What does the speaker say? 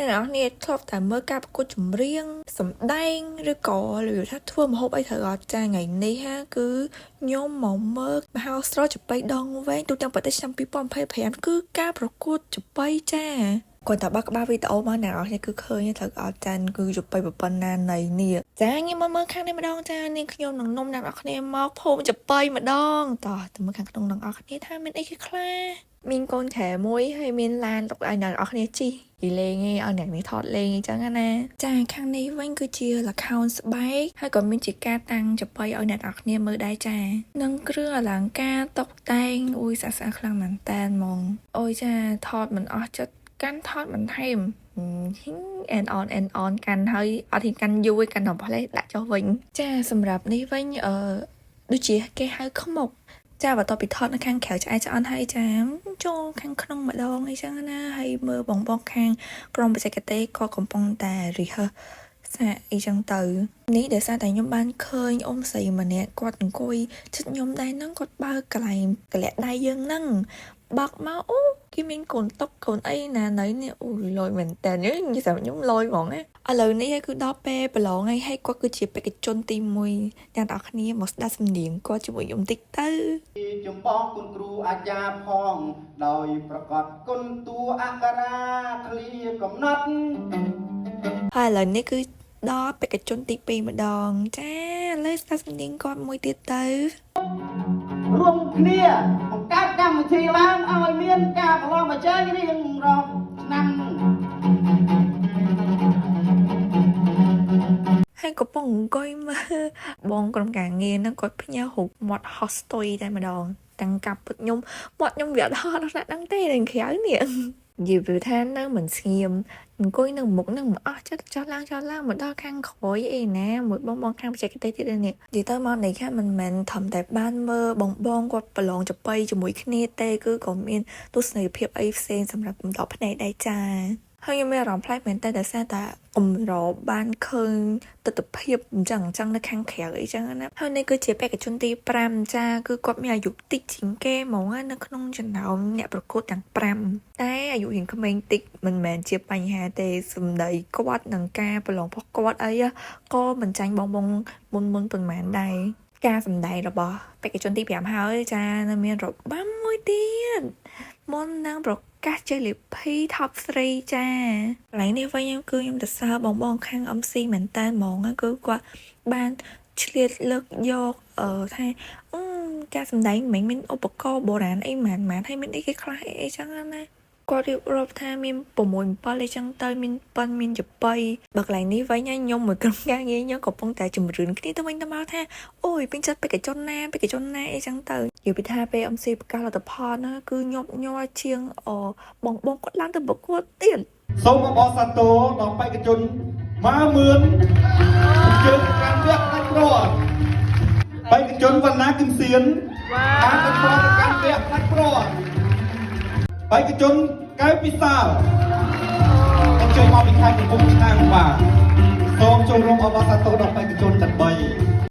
Nó nè thọp tại mơ cặp cô chùm riêng sầm đen rồi có rồi thắt thua mà hộp ấy thở gọt cha ngày nay ha cứ nhôm mỏng mơ mà hao straw chụp bay đong với tôi đang bật tới trăm pom phê phèn cứ cặp rồi cô chụp bay cha còn tại ba video mà nào thì cứ khơi như thở gọt cha cứ chụp bayแบบnày nè cha nghe mơ khang này mà đong cha nên nhôm nòng nôm nào đó này mọc phô chụp bay mà đongต่อแต่มơ khang nòng nòng ở này tha mình ấy cái kla mình con thẻ môi hay mình lan đọc ai nào ở này chi thì lên nghe ở này thọt lên chẳng anh nè cha khang này vẫn cứ chia là count bike hay còn mình chỉ ca tăng chụp bay ở này ở này mớiได้cha nâng cứ là ca tóc tan ui xa xa khăn mình tan mong ôi cha thọt mình ở chất cắn thọt mình thêm and on กันហើយអត់ហ៊ានកាន់យូរឯកាន់ដល់ផ្លេដាក់ចុះវិញចាសម្រាប់នេះវិញដូចជាគេហៅខ្មុកចាបើតបពីថតនៅខាងក្រៅឆ្អែតឆ្អន់ហើយចាចូលខាងក្នុងម្ដងអីចឹងណាហើយមើលបងខាងក្រុមបច្ចេកទេសក៏កំពុងតែ rehearse សាអីចឹងទៅនេះដោយសារតែខ្ញុំបានឃើញអ៊ំស្រីម្នាក់គាត់អង្គុយជិតខ្ញុំដែរហ្នឹងគាត់បើកកន្លែងកលាក់ដៃយើងហ្នឹងបើកមកអូគេមានកូនតុកកូនអីណាណៃនេះអូលយមែនតើនេះសម្រាប់ខ្ញុំលយហ្មងណាឥឡូវនេះគឺដល់ពេលប្រឡងហើយគាត់គឺជាបេក្ខជនទី1ទាំងអស់គ្នាមកស្ដាប់សំនៀងគាត់ជាមួយខ្ញុំតិចទៅចំបងគុណគ្រូអាចារ្យផងដោយប្រកាសគុណតួអក្សរាឃ្លាកំណត់ហើយឥឡូវនេះគឺដល់បេក្ខជនទី2ម្ដងចាលើស្ដាប់សំនៀងគាត់មួយទៀតទៅរួមគ្នាបង្កើតកម្មវិធីឡើងឲ្យមានការប្រឡងប្រជែងរៀងរាល់ឆ្នាំហើយកំពុងអង្គុយមើលបងក្រុមការងារហ្នឹងគាត់ផ្ញើរូបមាត់ហោះស្ទុយតែម្ដងទាំងកាប់ពុតខ្ញុំមាត់ខ្ញុំវាអត់ហត់ដល់ហ្នឹងទេនឹងក្រៅនេះនិយាយពីថានៅមិនស្ងៀមអង្គុយនៅមុខនឹងមកអស់ចិត្តចោះឡើងមកដល់ខាងក្រោយអីណាមួយបងខាងបច្ចេកទេសទៀតនេះនិយាយទៅមកនេះខាមិនមែនធំតែបានមើលបងគាត់ប្រឡងចបៃជាមួយគ្នាទេគឺក៏មានទស្សនីយភាពអីផ្សេងសម្រាប់កំដរភ្នែកដែរចាហើយខ្ញុំមានអារម្មណ៍ប្លែកមែនតែដោយសារតែរបានឃើញទស្សនវិជ្ជាអញ្ចឹងនៅខាងក្រៅអីចឹងណាហើយនេះគឺជាបេក្ខជនទី5ចាគឺគាត់មានអាយុតិចជាងគេហ្មងនៅក្នុងចំណោមអ្នកប្រកួតទាំង5តែអាយុរៀងក្មេងតិចមិនមែនជាបញ្ហាទេសម្ដីគាត់នឹងការប្រឡងរបស់គាត់អីក៏មិនចាញ់បងមុនប៉ុន្មានដែរការសម្ដែងរបស់បេក្ខជនទី5ហើយចានៅមានរបាំមួយទៀតមុននឹងប្រកាសជ័យលាភី top 3 ចាកន្លែងនេះវិញគឺខ្ញុំទៅសើបងខាង MC មែនតើហ្មងគឺគាត់បានឆ្លៀតលើកយកថាការសម្ដែងមិនមានឧបករណ៍បុរាណអីហ្មងហើយមានអីគេខ្លះអីចឹងណាគាត់រៀបរាប់ថាមាន6 7អីចឹងទៅមានប៉ុនមានចបៃបើកន្លែងនេះវិញខ្ញុំមួយក្រុមការងារខ្ញុំកំពុងតែជំរឿនគ្នាទៅវិញទៅមកថាអូយពេញចិត្តបេក្ខជនណាអីចឹងទៅនិយាយពីថាពេល MC ប្រកាសលទ្ធផលណាគឺញាប់ញ័រជាងបងគាត់ឡើងទៅប្រកួតទៀតសូមអបអរសាទរដល់បេក្ខជនម៉ាមឿនជើងកាន់វគ្គដាច់ព្រាត់បេក្ខជនវណ្ណាគឹមសៀនបានទៅព្រមកាន់វគ្គដាច់ព្រាត់បេក្ខជនកែវពិសាលអញ្ជើញមកពីខេត្តកំពង់ឆ្នាំងបាទសូមចូលរួមអបអរសាទរដល់បេក្ខជនទាំង3